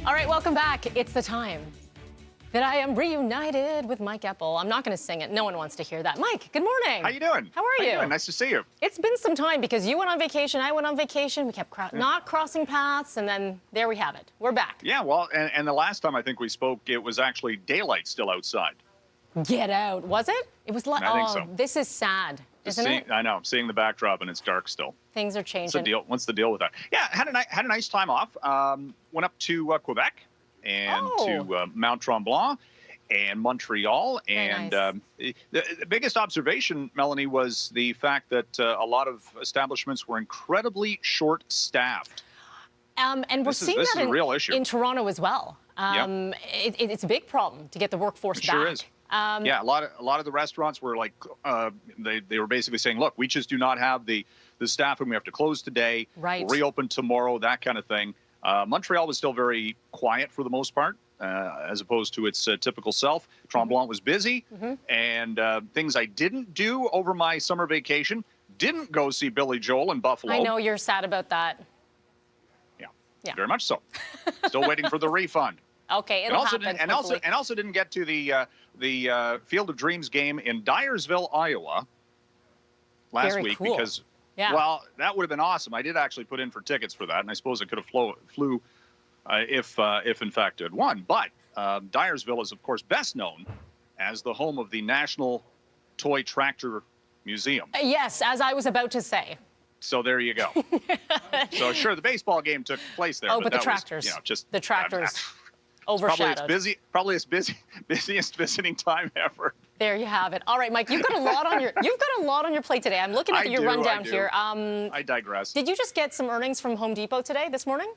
All right, welcome back. It's the time that I am reunited with Mike Epple. I'm not going to sing it. No one wants to hear that. Mike, good morning. How you doing? How are you? Nice to see you. It's been some time because you went on vacation, I went on vacation. We kept not crossing paths, and then there we have it. We're back. Yeah, well, and the last time I think we spoke, it was actually daylight still outside. Get out. Was it? It was like, I think so. This is sad, isn't it? I know. I'm seeing the backdrop, and it's dark still. Things are changing. What's the deal? What's the deal with that? Yeah, had a nice time off. Went up to Quebec and to Mount Tremblant and Montreal. And nice. The biggest observation, Melanie, was the fact that a lot of establishments were incredibly short-staffed. And we're seeing that a real issue in Toronto as well. It's a big problem to get the workforce back. Sure is. Yeah, a lot of the restaurants were like, they were basically saying, look, we just do not have the staffing. We have to close today, reopen tomorrow, that kind of thing. Montreal was still very quiet for the most part, as opposed to its typical self. Tremblant was busy, and things I didn't do over my summer vacation, didn't go see Billy Joel in Buffalo. I know you're sad about that. Yeah. Very much so. Still waiting for the refund. Okay, it'll happen. And also didn't get to the Field of Dreams game in Dyersville, Iowa last week because, well, that would have been awesome. I did actually put in for tickets for that, and I suppose I could have flew if in fact it had won. But Dyersville is, of course, best known as the home of the National Toy Tractor Museum. Yes, as I was about to say. So there you go. So sure, the baseball game took place there. Oh, but the tractors. Just the tractors. Overshadowed. Probably its busiest visiting time ever. There you have it. All right, Mike, you've got a lot on your plate today. I'm looking at your rundown here. I digress. Did you just get some earnings from Home Depot today, this morning?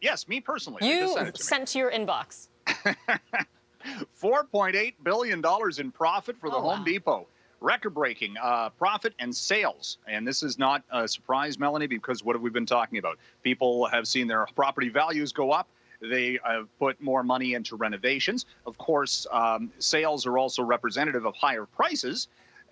Yes, me personally. You sent to your inbox. $4.8 billion in profit for the Home Depot. Record-breaking profit and sales. And this is not a surprise, Melanie, because what have we been talking about? People have seen their property values go up. They have put more money into renovations. Of course, sales are also representative of higher prices.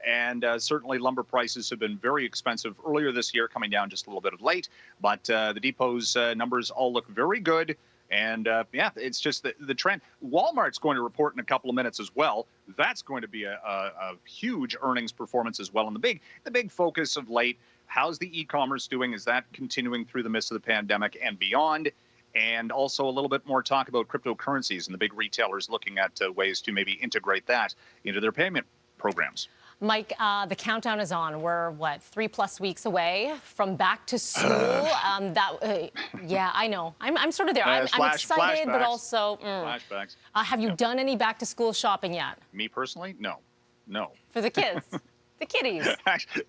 And certainly lumber prices have been very expensive earlier this year, coming down just a little bit of late. But the Depot's numbers all look very good. And, yeah, it's just the trend. Walmart's going to report in a couple of minutes as well. That's going to be a huge earnings performance as well. And the big focus of late, how's the e-commerce doing? Is that continuing through the midst of the pandemic and beyond? And also a little bit more talk about cryptocurrencies and the big retailers looking at ways to maybe integrate that into their payment programs. Mike, the countdown is on. We're, 3+ weeks away from back to school. Yeah, I know. I'm sort of there. I'm excited, but also... Flashbacks. Have you done any back to school shopping yet? Me personally? No. For the kids? The kiddies?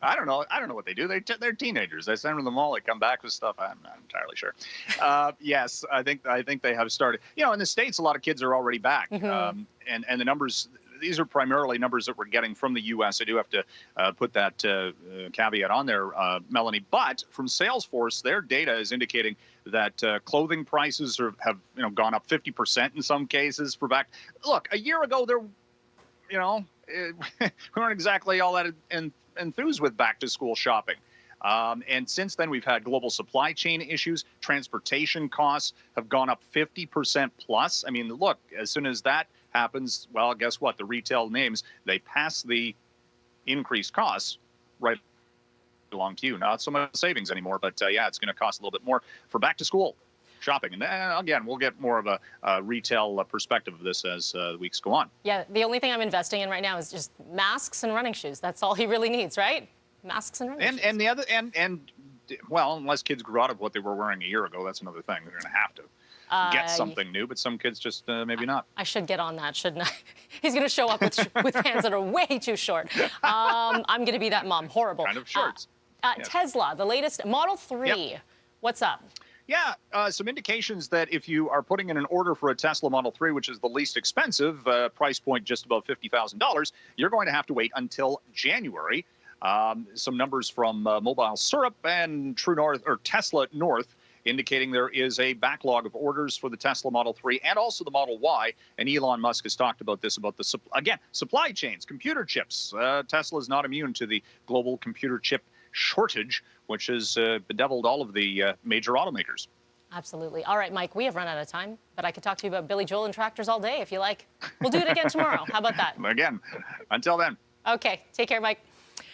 I don't know. I don't know what they do. They're teenagers. I send them to the mall. They come back with stuff. I'm not entirely sure. Yes, I think they have started. You know, in the States, a lot of kids are already back. And the numbers... These are primarily numbers that we're getting from the U.S. I do have to put that caveat on there, Melanie. But from Salesforce, their data is indicating that clothing prices have gone up 50% in some cases for back. Look, a year ago, we weren't exactly all that enthused with back-to-school shopping. And since then, we've had global supply chain issues. Transportation costs have gone up 50% plus. I mean, look, as soon as that happens, well, guess what? The retail names, they pass the increased costs right along to you. Not so much savings anymore, but yeah, it's going to cost a little bit more for back to school shopping. And again, we'll get more of a retail perspective of this as the weeks go on. Yeah, the only thing I'm investing in right now is just masks and running shoes. That's all he really needs, right? Masks and running shoes. And the other, well, unless kids grew out of what they were wearing a year ago, that's another thing. They're going to have to get something new, but some kids just maybe not. I should get on that, shouldn't I? He's going to show up with pants that are way too short. I'm going to be that mom. Horrible. Kind of shorts. Yes. Tesla, the latest Model 3. Yep. What's up? Yeah, some indications that if you are putting in an order for a Tesla Model 3, which is the least expensive, price point just above $50,000, you're going to have to wait until January. Some numbers from Mobile Syrup and True North, or Tesla North, indicating there is a backlog of orders for the Tesla Model 3 and also the Model Y. And Elon Musk has talked about this, about the, again, supply chains, computer chips. Tesla is not immune to the global computer chip shortage, which has bedeviled all of the major automakers. Absolutely. All right, Mike, we have run out of time, but I could talk to you about Billy Joel and tractors all day if you like. We'll do it again tomorrow. How about that? Again, until then. Okay, take care, Mike.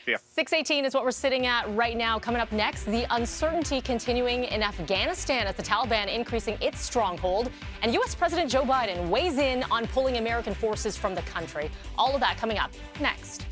See ya. 6:18 is what we're sitting at right now. Coming up next, the uncertainty continuing in Afghanistan as the Taliban increasing its stronghold, and U.S. President Joe Biden weighs in on pulling American forces from the country. All of that coming up next.